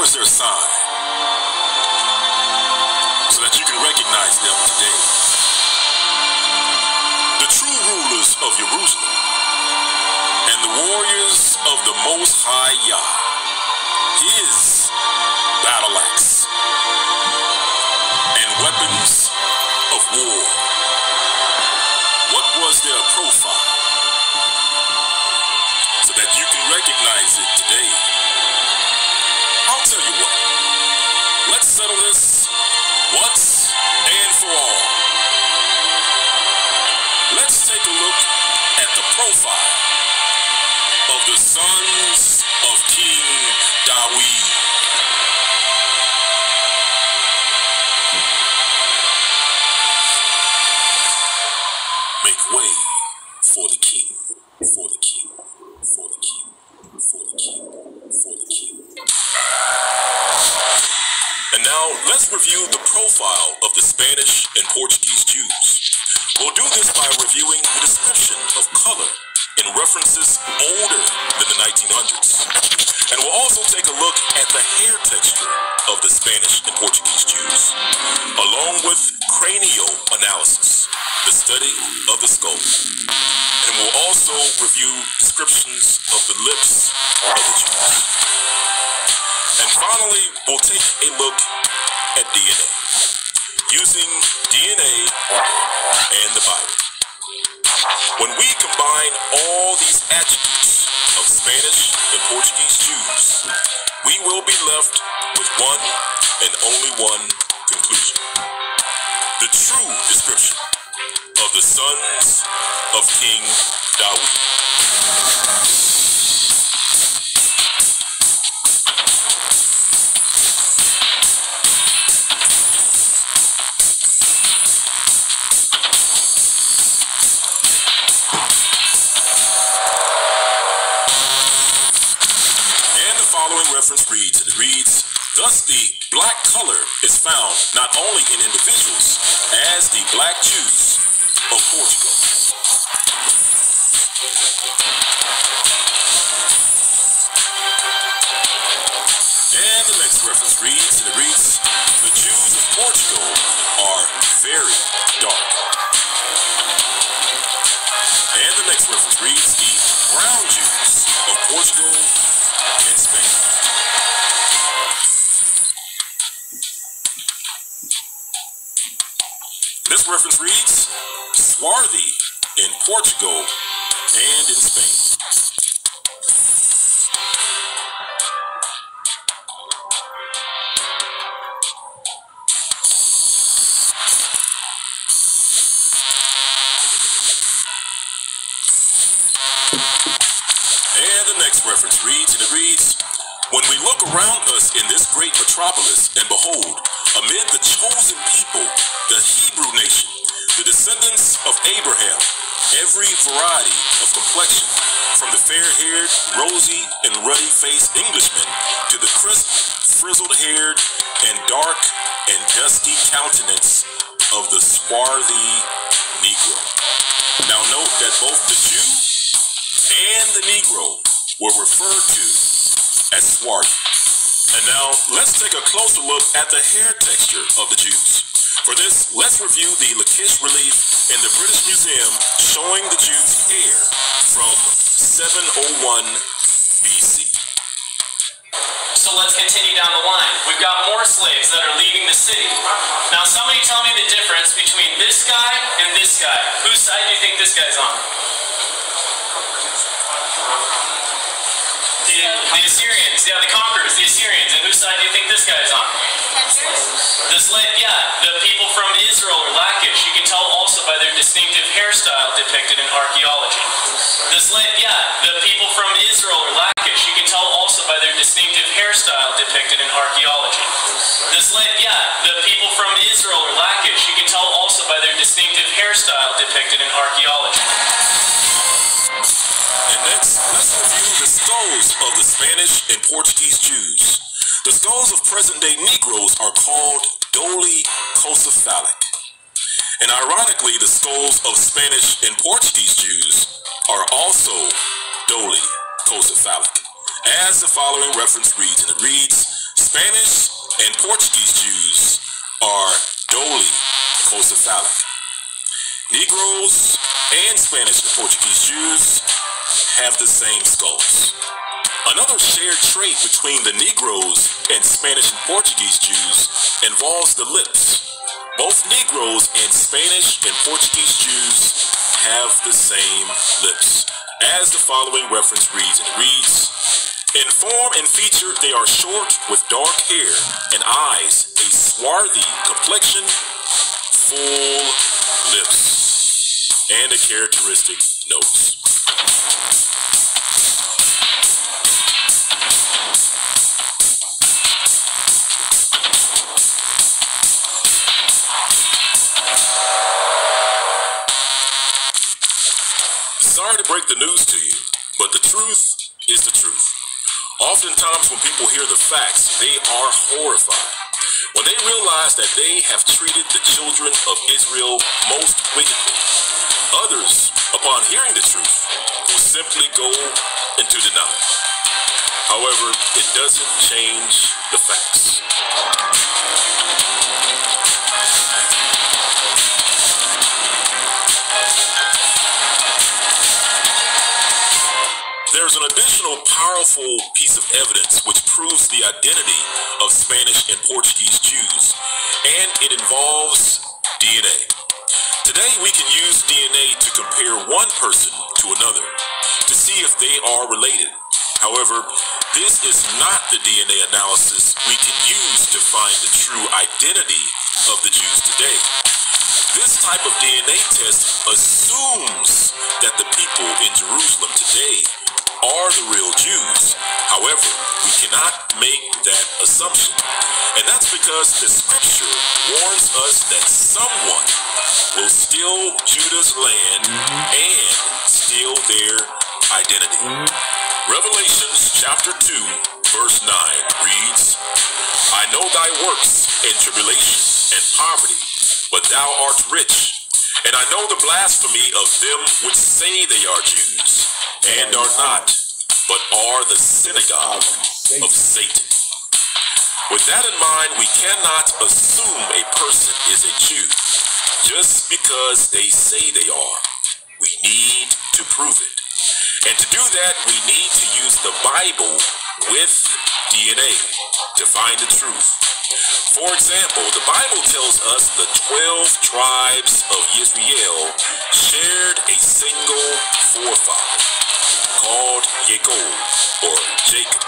was their sign so that you can recognize them today? The true rulers of Jerusalem and the warriors of the Most High Yah, his battle axe and weapons of war. What was their profile so that you can recognize it today? I'll tell you what. Let's settle this once and for all. Let's take a look at the profile of the sons of King Dawid. Make way for the king, for the king, for the king, for the king, for the king. And now let's review the profile of the Spanish and Portuguese Jews. We'll do this by reviewing the description of color in references older than the 1900s. And we'll also take a look at the hair texture of the Spanish and Portuguese Jews, along with cranial analysis, the study of the skull. And we'll also review descriptions of the lips of the Jews. And finally, we'll take a look at DNA, using DNA and the Bible. When we combine all these attributes of Spanish and Portuguese Jews, we will be left with one and only one conclusion: the true description of the sons of King Dawid. Reference reads, and it reads, thus the black color is found not only in individuals as the black Jews of Portugal. And the next reference reads, and it reads, the Jews of Portugal are very dark. And the next reference reads, the brown Jews of Portugal and Spain. This reference reads, swarthy in Portugal and in Spain. And the next reference reads, and it reads, when we look around us in this great metropolis and behold, amid the chosen people, the Hebrew nation, the descendants of Abraham, every variety of complexion, from the fair-haired, rosy, and ruddy-faced Englishman to the crisp, frizzled-haired, and dark and dusty countenance of the swarthy Negro. Now note that both the Jew and the Negro were referred to as swarthy. And now, let's take a closer look at the hair texture of the Jews. For this, let's review the Lakish relief in the British Museum showing the Jews' hair from 701 BC. So let's continue down the line. We've got more slaves that are leaving the city. Now somebody tell me the difference between this guy and this guy. Whose side do you think this guy's on? The Assyrians, yeah, the conquerors, the Assyrians. And whose side do you think this guy's on? The slave, yeah, the people from Israel or Lakish. You can tell also by their distinctive hairstyle depicted in archaeology. The slave, yeah, the people from Israel or Lakish. You can tell also by their distinctive hairstyle depicted in archaeology. The slave, yeah, the people from Israel or Lakish. You can tell also by their distinctive hairstyle depicted in archaeology. And next, let's review the skulls of the Spanish and Portuguese Jews. The skulls of present-day Negroes are called dolichocephalic. And ironically, the skulls of Spanish and Portuguese Jews are also dolichocephalic. As the following reference reads, and it reads, Spanish Portuguese Jews are doli cocephalic. Negroes and Spanish and Portuguese Jews have the same skulls. Another shared trait between the Negroes and Spanish and Portuguese Jews involves the lips. Both Negroes and Spanish and Portuguese Jews have the same lips. As the following reference reads, and it reads, in form and feature, they are short with dark hair and eyes, a swarthy complexion, full lips, and a characteristic nose. Sorry to break the news to you, but the truth is the truth. Oftentimes when people hear the facts, they are horrified. When they realize that they have treated the children of Israel most wickedly, others, upon hearing the truth, will simply go into denial. However, it doesn't change the facts. There's an additional powerful piece of evidence which proves the identity of Spanish and Portuguese Jews, and it involves DNA. Today we can use DNA to compare one person to another to see if they are related. However, this is not the DNA analysis we can use to find the true identity of the Jews today. This type of DNA test assumes that the people in Jerusalem today are the real Jews. However, we cannot make that assumption. And that's because the scripture warns us that someone will steal Judah's land and steal their identity. Revelations chapter 2, verse 9 reads, I know thy works and tribulation and poverty, but thou art rich. And I know the blasphemy of them which say they are Jews, and are not, but are the synagogue of Satan. With that in mind, we cannot assume a person is a Jew just because they say they are. We need to prove it. And to do that, we need to use the Bible with DNA to find the truth. For example, the Bible tells us the 12 tribes of Israel shared a single forefather called Jacob, or Jacob,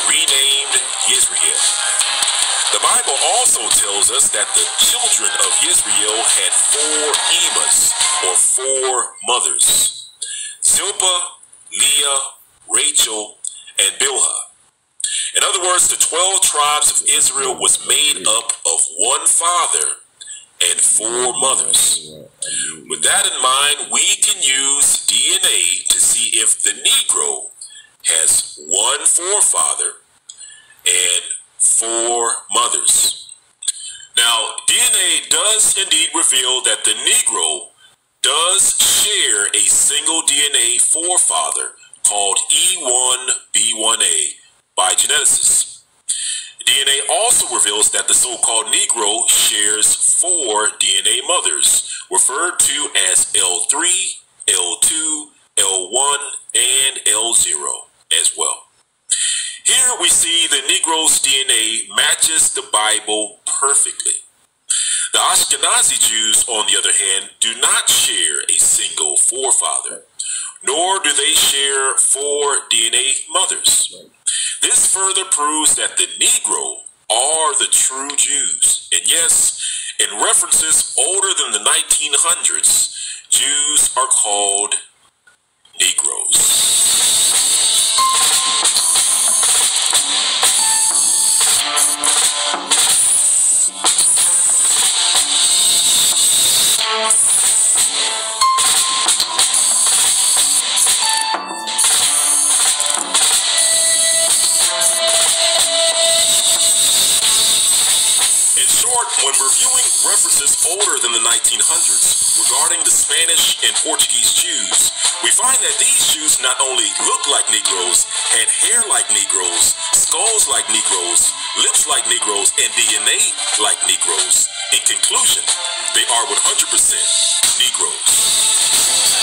renamed Israel. The Bible also tells us that the children of Israel had 4 emas, or 4 mothers: Zilpah, Leah, Rachel, and Bilhah. In other words, the 12 tribes of Israel was made up of one father and 4 mothers. With that in mind, we can use DNA to see if the Negro has 1 forefather and 4 mothers. Now, DNA does indeed reveal that the Negro does share a single DNA forefather called E1B1A by geneticists. DNA also reveals that the so-called Negro shares 4 DNA mothers, referred to as L3, L2, L1, and L0 as well. Here we see the Negro's DNA matches the Bible perfectly. The Ashkenazi Jews, on the other hand, do not share a single forefather, nor do they share 4 DNA mothers. This further proves that the Negro are the true Jews. And yes, in references older than the 1900s, Jews are called Negroes. When reviewing references older than the 1900s regarding the Spanish and Portuguese Jews, we find that these Jews not only looked like Negroes, had hair like Negroes, skulls like Negroes, lips like like Negroes and DNA like Negroes. In conclusion, they are 100% Negroes.